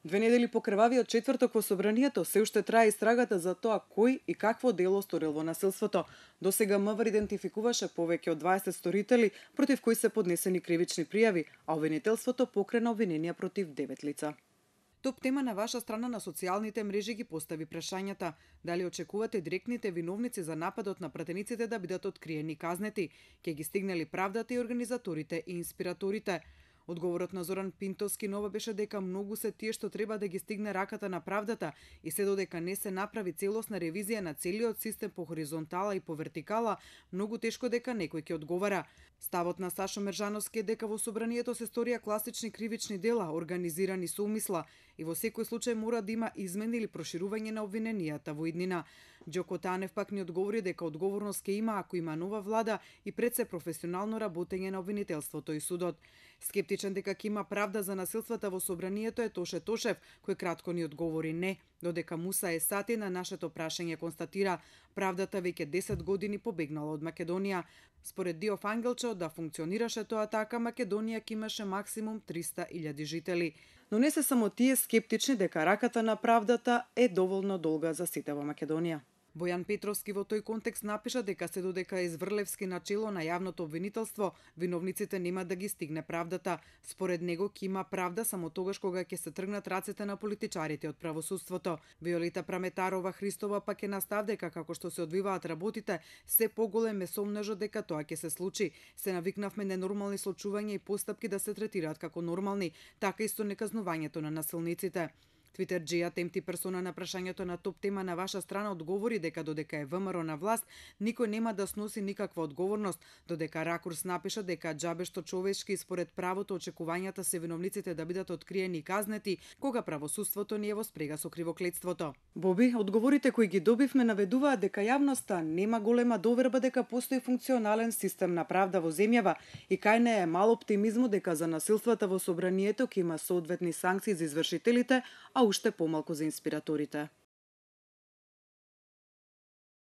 2 недели по крвавиот четврток во собранието се уште трае истрагата за тоа кој и какво дело сторил во насилството. Досега МВР идентификуваше повеќе од 20 сторители против кои се поднесени кривични пријави, а обвинителството покрена обвиненија против 9 лица. Топ тема на ваша страна на социјалните мрежи ги постави прашањата: дали очекувате директните виновници за нападот на пратениците да бидат откриени и казнети, ќе ги стигнали правдата и организаторите и инспираторите? Одговорот на Зоран Пинтовски нова беше дека многу се тие што треба да ги стигне раката на правдата и се додека не се направи целосна ревизија на целиот систем по хоризонтала и по вертикала, многу тешко дека некој ќе одговара. Ставот на Сашо Мержановски е дека во собранието се сторија класични кривични дела, организирани со умисла и во секој случај мора да има измени или проширување на обвиненијата во иднина. Џоко Танев пак ни одговори дека одговорност ќе има ако има нова влада и пред се професионално работење на обвинителството и судот. Скептичен дека ќе има правда за насилствата во собранието е Тоше Тошев, кој кратко ни одговори не, додека Муса Есати на нашето прашање констатира: правдата веќе 10 години побегнала од Македонија. Според Диов Ангелчо, да функционираше тоа така, Македонија ќе имаше максимум 300.000 жители. Но не се само тие скептични дека раката на правдата е доволно долга за сите во Македонија. Бојан Петровски во тој контекст напиша дека се додека е Зврлевски начело на јавното обвинителство, виновниците нема да ги стигне правдата. Според него ќе има правда само тогаш кога ќе се тргнат рацете на политичарите од правосудството. Виолета Праметарова Христова пак е настав дека како што се одвиваат работите, се поголем е сомнежот дека тоа ќе се случи. Се навикнавме ненормални случувања и постапки да се третираат како нормални, така исто неказнувањето на насилниците. Твитерџијата темти персона на прашањето на топ тема на ваша страна одговори дека додека е ВМРО на власт, никој нема да сноси никаква одговорност, додека Ракурс напиша дека џабе што човечки според правото очекувањата се виновниците да бидат откриени и казнети, кога правосудството не е во спрега со кривоклетството. Боби, одговорите кои ги добивме наведуваат дека јавноста нема голема доверба дека постои функционален систем на правда во земјава и кај не е мал оптимизмот дека за насилствата во собранието ќе има соодветни санкции за извршителите, а уште помалку за инспираторите.